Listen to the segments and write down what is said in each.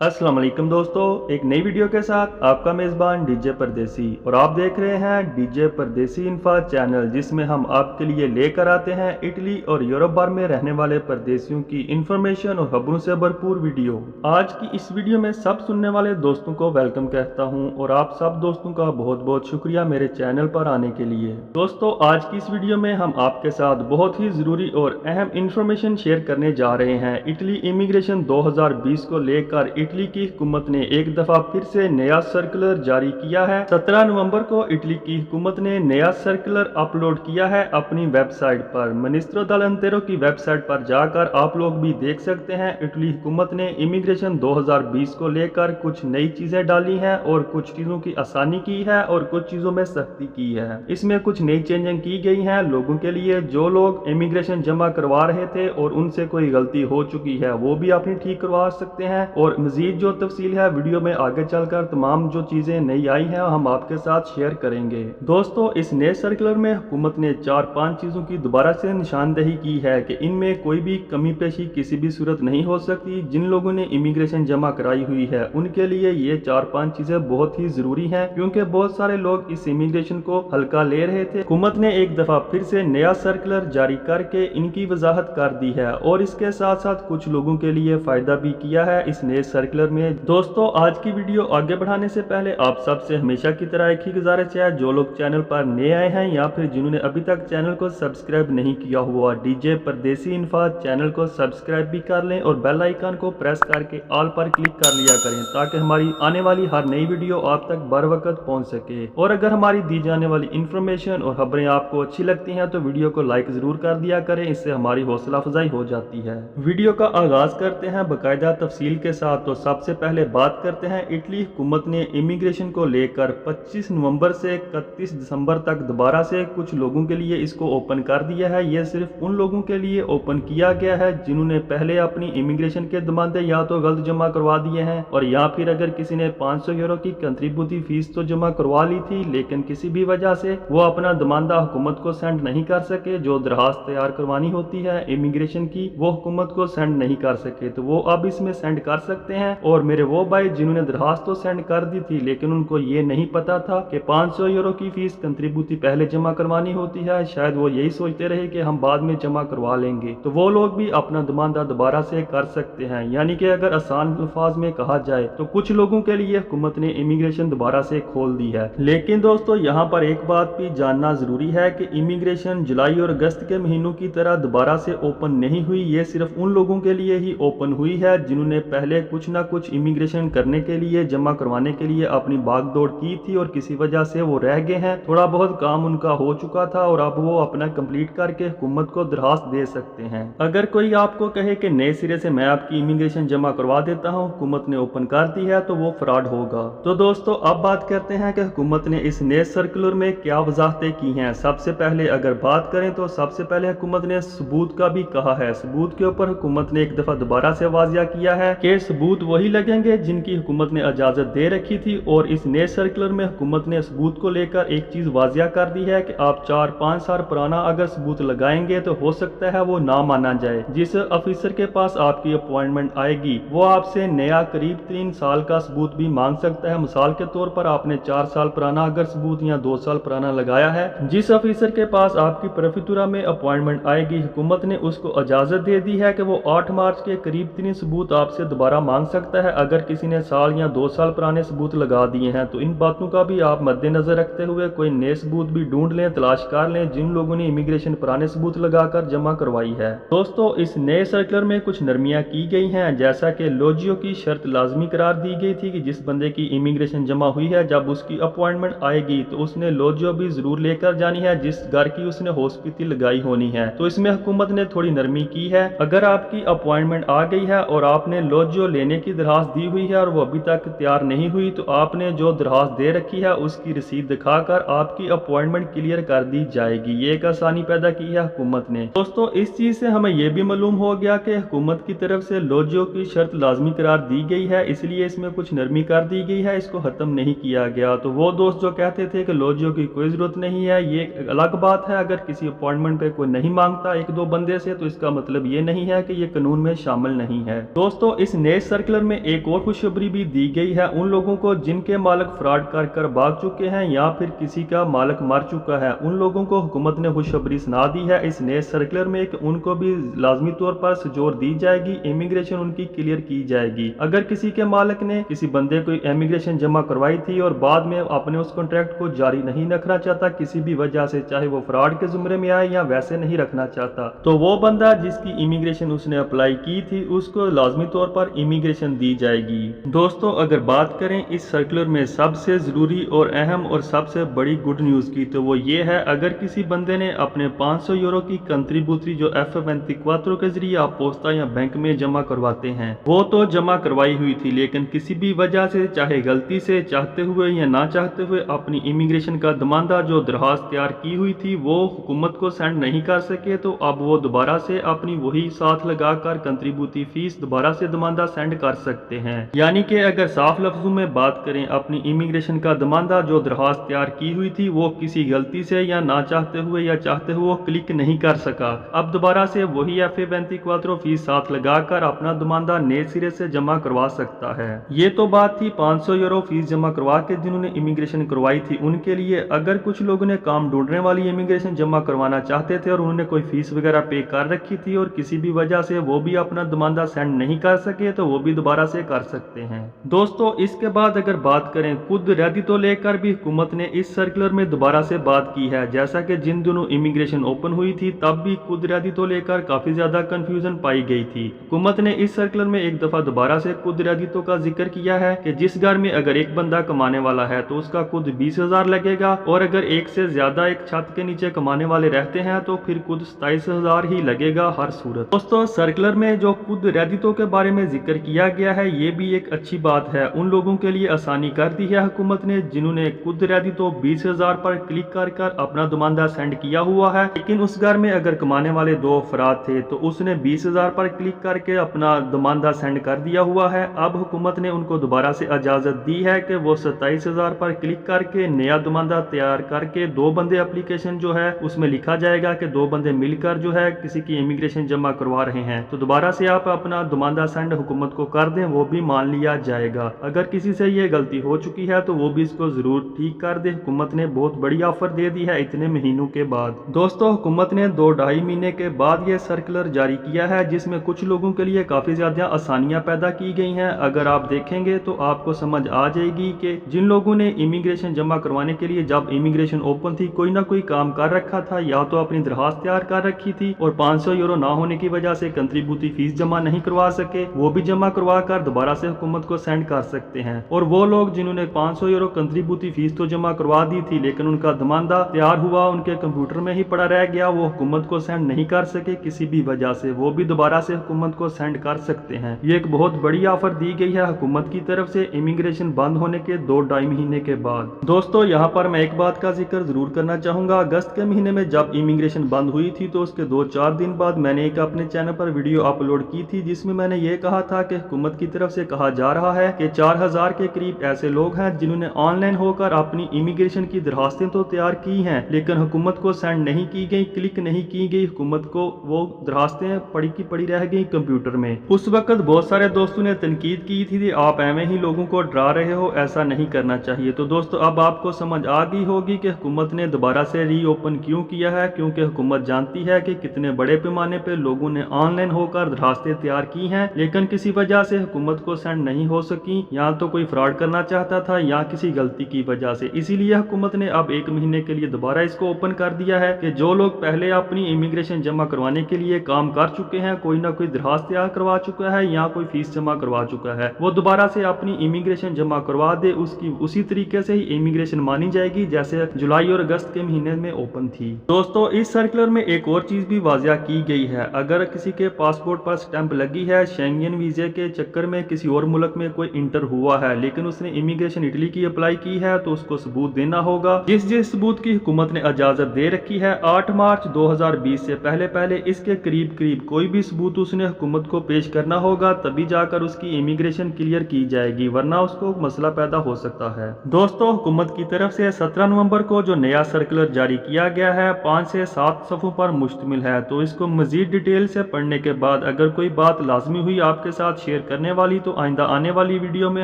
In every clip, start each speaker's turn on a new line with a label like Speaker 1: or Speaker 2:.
Speaker 1: अस्सलाम वालेकुम दोस्तों, एक नई वीडियो के साथ आपका मेज़बान डीजे परदेसी और आप देख रहे हैं डीजे परदेसी इन्फा चैनल, जिसमें हम आपके लिए लेकर आते हैं इटली और यूरोप भर में रहने वाले परदेसियों की इन्फॉर्मेशन और खबरों से भरपूर वीडियो। आज की इस वीडियो में सब सुनने वाले दोस्तों को वेलकम कहता हूं और आप सब दोस्तों का बहुत बहुत शुक्रिया मेरे चैनल पर आने के लिए। दोस्तों, आज की इस वीडियो में हम आपके साथ बहुत ही ज़रूरी और अहम इन्फॉर्मेशन शेयर करने जा रहे हैं। इटली इमिग्रेशन 2020 को लेकर इटली की हुकूमत ने एक दफा फिर से नया सर्कुलर जारी किया है। 17 नवंबर को इटली की हुकूमत ने नया सर्कुलर अपलोड किया है अपनी वेबसाइट पर। मिनिस्ट्रो दल की वेबसाइट पर जाकर आप लोग भी देख सकते हैं। इटली हुकूमत ने इमिग्रेशन 2020 को लेकर कुछ नई चीजें डाली हैं और कुछ चीजों की आसानी की है और कुछ चीजों में सख्ती की है। इसमें कुछ नई चेंजिंग की गई हैं लोगों के लिए। जो लोग इमिग्रेशन जमा करवा रहे थे और उनसे कोई गलती हो चुकी है वो भी अपनी ठीक करवा सकते हैं। और मजीद जो तफसील है वीडियो में आगे चलकर तमाम जो चीजें नई आई हैं हम आपके साथ शेयर करेंगे। दोस्तों, इस नए सर्कुलर में हुकूमत ने 4-5 चीजों की दोबारा से निशानदेही की है कि इनमें कोई भी कमी पेशी किसी भी सूरत नहीं हो सकती। जिन लोगों ने इमिग्रेशन जमा कराई हुई है उनके लिए ये 4-5 चीजें बहुत ही जरूरी हैं, क्योंकि बहुत सारे लोग इस इमिग्रेशन को हल्का ले रहे थे। हुकूमत ने एक दफा फिर से नया सर्कुलर जारी करके इनकी वजाहत कर दी है और इसके साथ साथ कुछ लोगों के लिए फायदा भी किया है इस नए सर्कुलर में। दोस्तों, आज की वीडियो आगे बढ़ाने से पहले आप सबसे हमेशा की तरह एक ही गुजारिश है, जो लोग चैनल पर नए आए हैं या फिर जिन्होंने अभी तक चैनल को सब्सक्राइब नहीं किया हुआ, डीजे परदेसी इन्फा चैनल को सब्सक्राइब भी कर लें और बेल आइकन को प्रेस करके ऑल पर क्लिक कर लिया करें, ताकि हमारी आने वाली हर नई वीडियो आप तक बर वक्त पहुंच सके। और अगर हमारी दी जाने वाली इन्फॉर्मेशन और खबरें आपको अच्छी लगती हैं तो वीडियो को लाइक जरूर कर दिया करें, इससे हमारी हौसला अफजाई हो जाती है। वीडियो का आगाज करते हैं बाकायदा तफसील के साथ। तो सबसे पहले बात करते हैं, इटली हुकूमत ने इमिग्रेशन को लेकर 25 नवंबर से 31 दिसंबर तक दोबारा से कुछ लोगों के लिए इसको ओपन कर दिया है। यह सिर्फ उन लोगों के लिए ओपन किया गया है जिन्होंने पहले अपनी इमिग्रेशन के दमादे या तो गलत जमा करवा दिए हैं और या फिर अगर किसी ने 500 यूरो की कंट्रीब्यूटिव फीस तो जमा करवा ली थी, लेकिन किसी भी वजह से वो अपना दमादा हुकूमत को सेंड नहीं कर सके। जो दरखास्त तैयार करवानी होती है इमिग्रेशन की वो हुकूमत को सेंड नहीं कर सके, तो वो अब इसमें सेंड कर सकते हैं। और मेरे वो भाई जिन्होंने दरखास्त तो सेंड कर दी थी लेकिन उनको ये नहीं पता था कि 500 यूरो की फीस कंट्रीब्यूटिव पहले जमा करवानी होती है, शायद वो यही सोचते रहे कि हम बाद में जमा करवा लेंगे, तो वो लोग भी अपना दमादा दोबारा से कर सकते हैं। यानी कि अगर आसान अल्फाज में कहा जाए तो कुछ लोगों के लिए हुकूमत ने इमिग्रेशन दोबारा से खोल दी है। लेकिन दोस्तों, यहाँ पर एक बात भी जानना जरूरी है कि इमिग्रेशन जुलाई और अगस्त के महीनों की तरह दोबारा से ओपन नहीं हुई। ये सिर्फ उन लोगों के लिए ही ओपन हुई है जिन्होंने पहले कुछ ना कुछ इमिग्रेशन करने के लिए जमा करवाने के लिए अपनी भागदौड़ की थी और किसी वजह से वो रह गए हैं। थोड़ा बहुत काम उनका हो चुका था और अब वो अपना कंप्लीट करके हुकूमत को दरखास्त दे सकते हैं। अगर कोई आपको कहे कि नए सिरे से मैं आपकी इमिग्रेशन जमा करवा देता हूँ, हुकूमत ने ओपन कर दी है, तो वो फ्रॉड होगा। तो दोस्तों, अब बात करते हैं कि हुकूमत ने इस नए सर्कुलर में क्या वजाहतें की हैं। सबसे पहले अगर बात करें तो सबसे पहले हुकूमत ने सबूत का भी कहा है। सबूत के ऊपर हुकूमत ने एक दफा दोबारा से वाजिया किया है कि सबूत वही लगेंगे जिनकी हुकूमत ने इजाजत दे रखी थी। और इस नए सर्कुलर में हुकूमत ने सबूत को लेकर एक चीज वाजिया कर दी है कि आप 4-5 साल पुराना अगर सबूत लगाएंगे तो हो सकता है वो ना माना जाए। जिस ऑफिसर के पास आपकी अपॉइंटमेंट आएगी वो आपसे नया करीब 3 साल का सबूत भी मांग सकता है। मिसाल के तौर पर आपने 4 साल पुराना अगर सबूत या 2 साल पुराना लगाया है, जिस ऑफिसर के पास आपकी प्रेफेक्चुरा में अपॉइंटमेंट आएगी हुकूमत ने उसको इजाजत दे दी है कि वो 8 मार्च के करीब 3 सबूत आपसे दोबारा मांग सकता है। अगर किसी ने साल या 2 साल पुराने सबूत लगा दिए हैं तो इन बातों का भी आप मद्देनजर रखते हुए कोई नए सबूत भी ढूंढ लें, तलाश कर लें जिन लोगों ने इमिग्रेशन पुराने सबूत लगाकर जमा करवाई है। दोस्तों, इस नए सर्कुलर में कुछ नरमियां की गई हैं, जैसा कि लोजियो की शर्त लाजमी करार दी गई थी कि जिस बंदे की इमिग्रेशन जमा हुई है जब उसकी अपॉइंटमेंट आएगी तो उसने लोजियो भी जरूर लेकर जानी है जिस घर की उसने हॉस्पिटल लगाई होनी है। तो इसमें हुकूमत ने थोड़ी नरमी की है। अगर आपकी अपॉइंटमेंट आ गई है और आपने लोजियो लेने की दरखास्त दी हुई है और वो अभी तक तैयार नहीं हुई, तो आपने जो दरखास्त दे रखी है उसकी रसीद दिखाकर आपकी अपॉइंटमेंट क्लियर कर दी जाएगी। ये एक आसानी पैदा की है हुकूमत ने। दोस्तों, इस चीज से हमें यह भी मालूम हो गया कि हुकूमत की तरफ से लोजियो की शर्त लाजमी करार दी गई है, इसलिए इसमें कुछ नरमी कर दी गई है, इसको खत्म नहीं किया गया। तो वो दोस्त जो कहते थे कि लोजियो की कोई जरूरत नहीं है, ये एक अलग बात है। अगर किसी अपॉइंटमेंट पे कोई नहीं मांगता 1-2 बंदे से तो इसका मतलब ये नहीं है कि ये कानून में शामिल नहीं है। दोस्तों, इस नए सर्कुलर में एक और खुशखबरी भी दी गई है उन लोगों को जिनके मालिक फ्रॉड कर भाग चुके हैं या फिर किसी का मालिक मर चुका है। उन लोगों को हुकूमत ने खुशखबरी सुना दी है इस नए सर्कुलर में कि उनको भी लाजमी तौर पर जोर दी जाएगी, इमिग्रेशन उनकी क्लियर की जाएगी। अगर किसी के मालिक ने किसी बंदे को इमिग्रेशन जमा करवाई थी और बाद में अपने उस कॉन्ट्रैक्ट को जारी नहीं रखना चाहता किसी भी वजह से, चाहे वो फ्रॉड के जुमरे में आए या वैसे नहीं रखना चाहता, तो वो बंदा जिसकी इमिग्रेशन उसने अप्लाई की थी उसको लाजमी तौर पर इमिग्रेशन दी जाएगी। दोस्तों, अगर बात करें इस सर्कुलर में सबसे जरूरी और अहम और सबसे बड़ी गुड न्यूज की, तो वो ये है अगर किसी बंदे ने अपने 500 यूरो की कंट्रीब्यूटरी जो F24 के जरिए आप पोस्टा या बैंक में जमा करवाते हैं वो तो जमा करवाई हुई थी, लेकिन किसी भी वजह से चाहे गलती से, चाहते हुए या ना चाहते हुए अपनी इमिग्रेशन का दमानदा जो दरखास्त तैयार की हुई थी वो हुकूमत को सेंड नहीं कर सके, तो अब वो दोबारा से अपनी वही साथ लगाकर कंट्रीब्यूटरी फीस दोबारा से दमानदा सेंड कर सकते हैं। यानी कि अगर साफ लफ्जों में बात करें, अपनी इमिग्रेशन का दमानदा जो दरखास्त तैयार की हुई थी वो किसी गलती से या ना चाहते हुए या चाहते हुए वो क्लिक नहीं कर सका, अब दोबारा से वही F24 फीस साथ लगाकर अपना दमानदा नए सिरे से जमा करवा सकता है। ये तो बात थी 500 यूरो फीस जमा करवा के जिन्होंने इमिग्रेशन करवाई थी उनके लिए। अगर कुछ लोगों ने काम ढूंढने वाली इमिग्रेशन जमा करवाना चाहते थे और उन्होंने कोई फीस वगैरह पे कर रखी थी और किसी भी वजह से वो भी अपना दमानदा सेंड नहीं कर सके, तो वो भी दोबारा से कर सकते हैं। दोस्तों, इसके बाद अगर बात करें खुद रैदी तो लेकर भी हुकूमत ने इस सर्कुलर में दोबारा से बात की है। जैसा कि जिन दिनों इमिग्रेशन ओपन हुई थी तब भी खुद रैदी तो लेकर काफी ज्यादा कंफ्यूजन पाई गई थी। हुकूमत ने इस सर्कुलर में एक दफा दोबारा से खुद रैदी तो का जिक्र किया है कि जिस घर में अगर एक बंदा कमाने वाला है तो उसका खुद 20,000 लगेगा, और अगर एक से ज्यादा एक छत के नीचे कमाने वाले रहते हैं तो फिर खुद 27,000 ही लगेगा हर सूरत। दोस्तों, सर्कुलर में जो खुद रैदितों के बारे में जिक्र किया गया है ये भी एक अच्छी बात है। उन लोगों के लिए आसानी कर दी है हुकूमत ने जिन्होंने खुद रैदितो 20,000 पर क्लिक कर अपना दमानदा सेंड किया हुआ है, लेकिन उस घर में अगर कमाने वाले 2 अफराद थे तो उसने 20,000 पर क्लिक करके अपना दमानदा सेंड कर दिया हुआ है। अब हुकूमत ने उनको दोबारा से इजाजत दी है कि वो 27,000 पर क्लिक करके नया दमानदा तैयार करके 2 बंदे एप्लीकेशन जो है उसमें लिखा जाएगा कि 2 बंदे मिलकर जो है किसी की इमिग्रेशन जमा करवा रहे हैं, तो दोबारा से आप अपना दमानदा सेंड हुकूमत को कर दें, वो भी मान लिया जाएगा। अगर किसी से ये गलती हो चुकी है तो वो भी इसको जरूर ठीक कर दे। हुकूमत ने बहुत बड़ी ऑफर दे दी है इतने महीनों के बाद। दोस्तों, हुकूमत ने 2-2.5 महीने के बाद ये सर्कुलर जारी किया है जिसमें कुछ लोगों के लिए काफी ज्यादा आसानियां पैदा की गई हैं। अगर आप देखेंगे तो आपको समझ आ जाएगी कि जिन लोगों ने इमिग्रेशन जमा करवाने के लिए जब इमिग्रेशन ओपन थी कोई ना कोई काम कर रखा था, या तो अपनी दरखास्त तैयार कर रखी थी और 500 यूरो ना होने की वजह से कंट्रीब्यूटरी फीस जमा नहीं करवा सके, वो भी जमा करवा कर दोबारा से हुकूमत को सेंड कर सकते हैं। और वो लोग जिन्होंने 500 यूरो कंट्रीब्यूटरी फीस तो जमा करवा दी थी लेकिन उनका दमानदा तैयार हुआ उनके कंप्यूटर में ही पड़ा रह गया, वो हुकूमत को सेंड नहीं कर सके किसी भी वजह से, वो भी दोबारा से हुकूमत को सेंड कर सकते हैं। ये एक बहुत बड़ी ऑफर दी गई है हुकूमत की तरफ से इमिग्रेशन बंद होने के 2-2.5 महीने के बाद। दोस्तों, यहाँ पर मैं एक बात का जिक्र जरूर करना चाहूंगा। अगस्त के महीने में जब इमिग्रेशन बंद हुई थी तो उसके 2-4 दिन बाद मैंने एक अपने चैनल पर वीडियो अपलोड की थी जिसमें मैंने ये कहा था कि हुकूमत की तरफ से कहा जा रहा है कि 4,000 के करीब ऐसे लोग हैं जिन्होंने ऑनलाइन होकर अपनी इमिग्रेशन की दरखास्तें तो तैयार की हैं लेकिन हुकूमत को सेंड नहीं की गई, क्लिक नहीं की गई, हुकूमत को वो दरखास्तें पड़ी की पड़ी रह गई कंप्यूटर में। उस वक्त बहुत सारे दोस्तों ने तनकीद की थी आप एवं ही लोगों को डरा रहे हो, ऐसा नहीं करना चाहिए। तो दोस्तों, अब आपको समझ आ गई होगी कि हुकूमत ने दोबारा से रीओपन क्यों किया है, क्योंकि हुकूमत जानती है कि कितने बड़े पैमाने पे लोगों ने ऑनलाइन होकर दरखास्तें तैयार की हैं लेकिन किसी वजह से हुकूमत को सेंड नहीं हो सकी, या तो कोई फ्रॉड करना चाहता था या किसी गलती की वजह से। इसीलिए हुकूमत ने अब 1 महीने के लिए दोबारा इसको ओपन कर दिया है कि जो लोग पहले अपनी इमिग्रेशन जमा करवाने के लिए काम कर चुके हैं, कोई ना कोई दरखास्त तैयार करवा चुका है या कोई फीस जमा करवा चुका है, वो दोबारा से अपनी इमिग्रेशन जमा करवा दे, उसकी उसी तरीके से ही इमिग्रेशन मानी जाएगी जैसे जुलाई और अगस्त के महीने में ओपन थी। दोस्तों, इस सर्कुलर में एक और चीज भी वाजिया की गई है। अगर किसी के पासपोर्ट पर स्टैंप लगी है, शेंगन वीजे के चक्कर में किसी और मुल्क में कोई इंटर हुआ है लेकिन उसने इमिग्रेशन इटली की अप्लाई की है, तो उसको सबूत देना होगा। जिस सबूत की हुकूमत ने इजाजत दे रखी है 8 मार्च 2020 से पहले इसके करीब कोई भी सबूत उसने हुकूमत को पेश करना होगा, तभी जाकर उसकी इमिग्रेशन क्लियर की जाएगी, वरना उसको मसला पैदा हो सकता है। दोस्तों, हुकूमत की तरफ से 17 नवंबर को जो नया सर्कुलर जारी किया गया है 5 से 7 सफ़ों पर मुश्तमिल है, तो इसको मजीद डिटेल से पढ़ने के बाद अगर कोई बात लाजमी हुई आपके साथ शेयर शेयर करने वाली, तो आइंदा आने वाली वीडियो में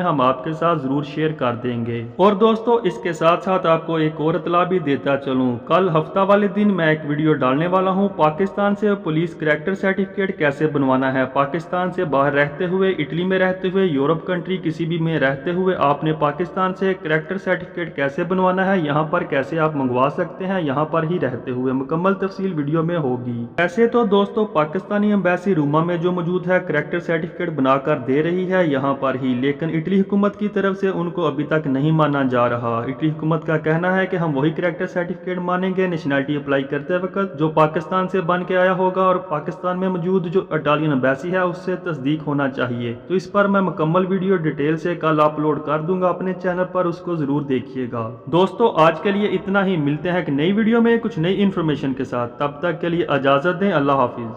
Speaker 1: हम आपके साथ जरूर शेयर कर देंगे। और दोस्तों इसके साथ साथ आपको एक और इत्तला भी देता चलूं, कल हफ्ता वाले दिन मैं एक वीडियो डालने वाला हूं, पाकिस्तान से पुलिस करैक्टर सर्टिफिकेट कैसे बनवाना है। पाकिस्तान से बाहर रहते हुए, इटली में रहते हुए, यूरोप कंट्री किसी भी में रहते हुए आपने पाकिस्तान से करैक्टर सर्टिफिकेट कैसे बनवाना है, यहाँ पर कैसे आप मंगवा सकते हैं, यहाँ पर ही रहते हुए मुकम्मल तफसील वीडियो में होगी। ऐसे तो दोस्तों पाकिस्तानी एम्बेसी रूमा में जो मौजूद है करैक्टर सर्टिफिकेट बनाकर दे रही है यहाँ पर ही, लेकिन इटली हुकूमत की तरफ से उनको अभी तक नहीं माना जा रहा। इटली हुकूमत का कहना है कि हम वही करैक्टर सर्टिफिकेट मानेंगे नेशनैलिटी अप्लाई करते वक्त जो पाकिस्तान से बन के आया होगा, और पाकिस्तान में मौजूद जो इटालियन एम्बेसी है उससे तस्दीक होना चाहिए। तो इस पर मैं मुकम्मल वीडियो डिटेल से कल अपलोड कर दूंगा अपने चैनल पर, उसको जरूर देखिएगा। दोस्तों आज के लिए इतना ही, मिलते हैं एक नई वीडियो में कुछ नई इन्फॉर्मेशन के साथ, तब तक के लिए इजाजत दें। अल्लाह हाफिज।